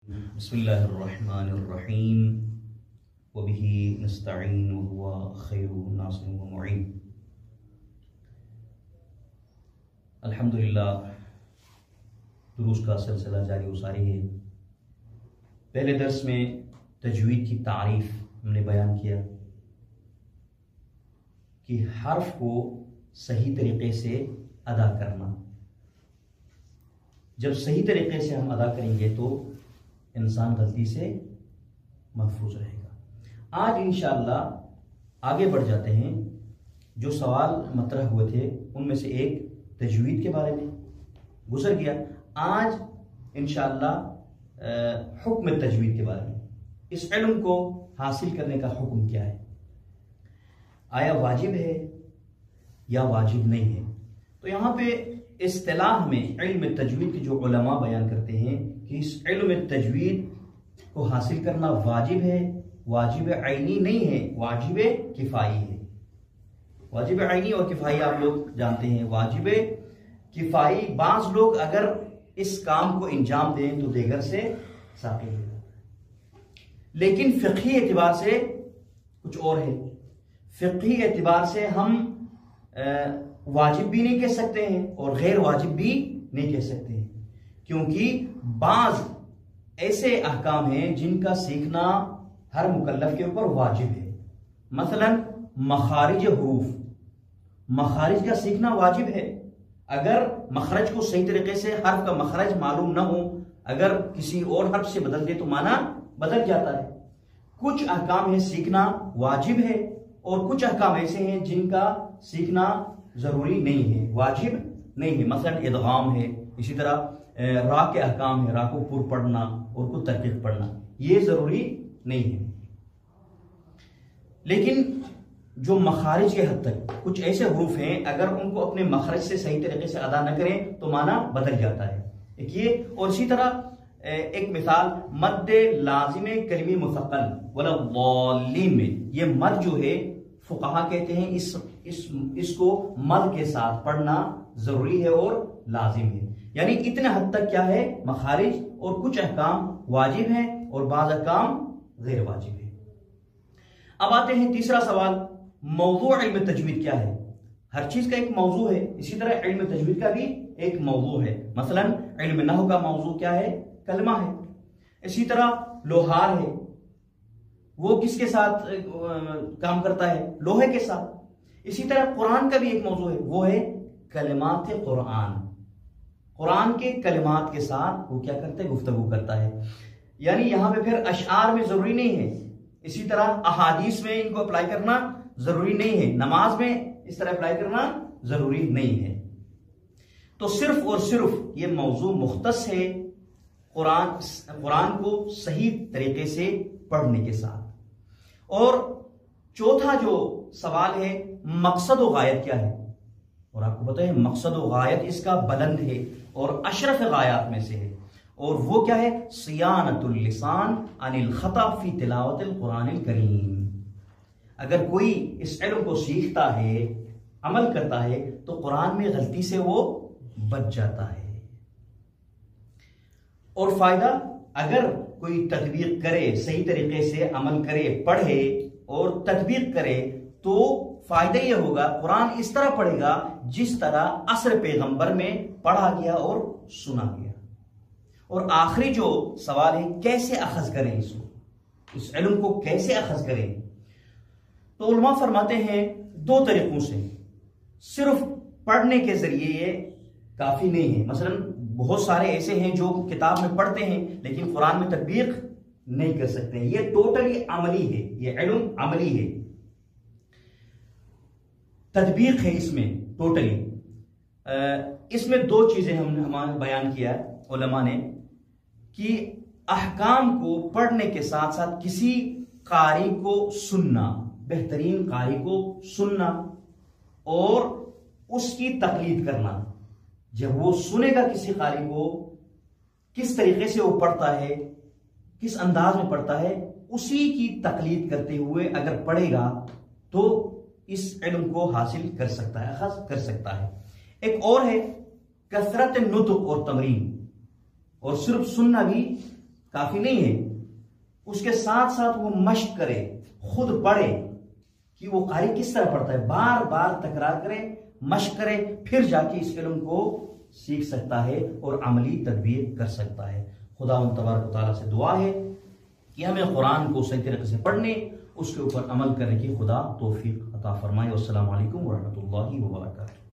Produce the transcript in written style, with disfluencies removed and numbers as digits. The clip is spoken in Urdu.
بسم اللہ الرحمن الرحیم وبہ نستعین وہو خیر ناصر و معین۔ الحمدللہ دروس کا سلسلہ جاری و ساری ہے۔ پہلے درس میں تجوید کی تعریف ہم نے بیان کیا کہ حرف کو صحیح طریقے سے ادا کرنا، جب صحیح طریقے سے ہم ادا کریں گے تو انسان غلطی سے محفوظ رہے گا۔ آج انشاءاللہ آگے بڑھ جاتے ہیں۔ جو سوال مطرح ہوئے تھے ان میں سے ایک تجوید کے بارے میں گزر گیا، آج انشاءاللہ حکم تجوید کے بارے میں، اس علم کو حاصل کرنے کا حکم کیا ہے، آیا واجب ہے یا واجب نہیں ہے۔ تو یہاں پہ اصطلاح میں علم تجوید کے جو علماء بیان کرتے ہیں کہ اس علم تجوید کو حاصل کرنا واجب ہے، واجب عینی نہیں ہے، واجب کفائی ہے۔ واجب عینی اور کفائی آپ لوگ جانتے ہیں۔ واجب کفائی بعض لوگ اگر اس کام کو انجام دیں تو دیگر سے ساقط ہو جاتا ہے، لیکن فقہی اعتبار سے کچھ اور ہے۔ فقہی اعتبار سے ہم واجب بھی نہیں کہہ سکتے ہیں اور غیر واجب بھی نہیں کہہ سکتے ہیں، کیونکہ بعض ایسے احکام ہیں جن کا سیکھنا ہر مکلف کے اوپر واجب ہے۔ مثلا مخارج حروف، مخارج کا سیکھنا واجب ہے۔ اگر مخرج کو صحیح طریقے سے حرف کا مخرج معلوم نہ ہو، اگر کسی اور حرف سے بدل دے تو معنی بدل جاتا ہے۔ کچھ احکام ہے سیکھنا واجب ہے اور کچھ احکام ایسے ہیں جن کا سیکھنا ضروری نہیں ہے، واجب نہیں ہے۔ مثلا ادغام ہے، اسی طرح را کے احکام ہے، را کو پر پڑھنا اور کو ترقیق پڑھنا، یہ ضروری نہیں ہے۔ لیکن جو مخارج کے حد تک کچھ ایسے حروف ہیں اگر ان کو اپنے مخرج سے صحیح طریقے سے ادا نہ کریں تو معنی بدل جاتا ہے، ایک یہ۔ اور اسی طرح ایک مثال مد لازم کلمی مثقل ولا الضالین میں، یہ مد جو ہے فقہا کہتے ہیں اس کو مد کے ساتھ پڑھنا ضروری ہے اور لازم ہے۔ یعنی اتنے حد تک کیا ہے، مخارج اور کچھ احکام واجب ہیں اور بعض احکام غیر واجب ہیں۔ اب آتے ہیں تیسرا سوال، موضوع علم تجوید کیا ہے؟ ہر چیز کا ایک موضوع ہے، اسی طرح علم تجوید کا بھی ایک موضوع ہے۔ مثلا علم نحو کا موضوع کیا ہے؟ کلمہ ہے۔ اسی طرح لوہار ہے، وہ کس کے ساتھ کام کرتا ہے؟ لوہے کے ساتھ۔ اسی طرح قرآن کا بھی ایک موضوع ہے، وہ ہے کلمات قرآن۔ قرآن کے کلمات کے ساتھ وہ کیا کرتے ہیں؟ گفتگو کرتا ہے۔ یعنی یہاں پہ پھر اشعار میں ضروری نہیں ہے، اسی طرح احادیث میں ان کو اپلائی کرنا ضروری نہیں ہے، نماز میں اس طرح اپلائی کرنا ضروری نہیں ہے۔ تو صرف اور صرف یہ موضوع مختص ہے قرآن کو صحیح طریقے سے پڑھنے کے ساتھ۔ اور چوتھا جو سوال ہے، مقصد و غایت کیا ہے؟ اور آپ کو پتہ ہے مقصد و غایت اس کا بلند ہے اور اشرف غایات میں سے ہے، اور وہ کیا ہے؟ صیانت اللسان عن الخطا فی تلاوت القرآن الکریم۔ اگر کوئی اس علم کو سیکھتا ہے، عمل کرتا ہے تو قرآن میں غلطی سے وہ بچ جاتا ہے۔ اور فائدہ، اگر کوئی تطبیق کرے، صحیح طریقے سے عمل کرے، پڑھے اور تطبیق کرے تو فائدہ یہ ہوگا، قرآن اس طرح پڑھے گا جس طرح عصر پیغمبر میں پڑھا گیا اور سنا گیا۔ اور آخری جو سوال ہے، کیسے اخذ کریں اس علم کو کیسے اخذ کریں؟ تو علماء فرماتے ہیں دو طریقوں سے۔ صرف پڑھنے کے ذریعے یہ کافی نہیں ہے۔ مثلا بہت سارے ایسے ہیں جو کتاب میں پڑھتے ہیں لیکن قرآن میں تطبیق نہیں کر سکتے ہیں، یہ ٹوٹلی عملی ہے، یہ علم عملی ہے، تطبیق ہے اس میں ٹوٹلی۔ اس میں دو چیزیں ہم نے بیان کیا علماء نے کہ احکام کو پڑھنے کے ساتھ ساتھ کسی قاری کو سننا، بہترین قاری کو سننا اور اس کی تقلید کرنا۔ جب وہ سنے گا کسی قاری کو، کس طریقے سے وہ پڑھتا ہے، کس انداز میں پڑھتا ہے، اسی کی تقلید کرتے ہوئے اگر پڑھے گا تو اس علم کو حاصل کر سکتا ہے، اخذ کر سکتا ہے۔ ایک اور ہے کثرت نطق اور تمرین، اور صرف سننا بھی کافی نہیں ہے، اس کے ساتھ ساتھ وہ مشق کرے، خود پڑھے کہ وہ قاری کس طرح پڑھتا ہے، بار بار تکرار کرے، مشق کرے، پھر جا کے اس علم کو سیکھ سکتا ہے اور عملی تدبیر کر سکتا ہے۔ خدا تبارک و تعالیٰ سے دعا ہے کہ ہمیں قرآن کو صحیح طریقے سے پڑھنے، اس کے اوپر عمل کرنے کی خدا توفیق عطا فرمائے۔ والسلام علیکم ورحمۃ اللہ وبرکاتہ۔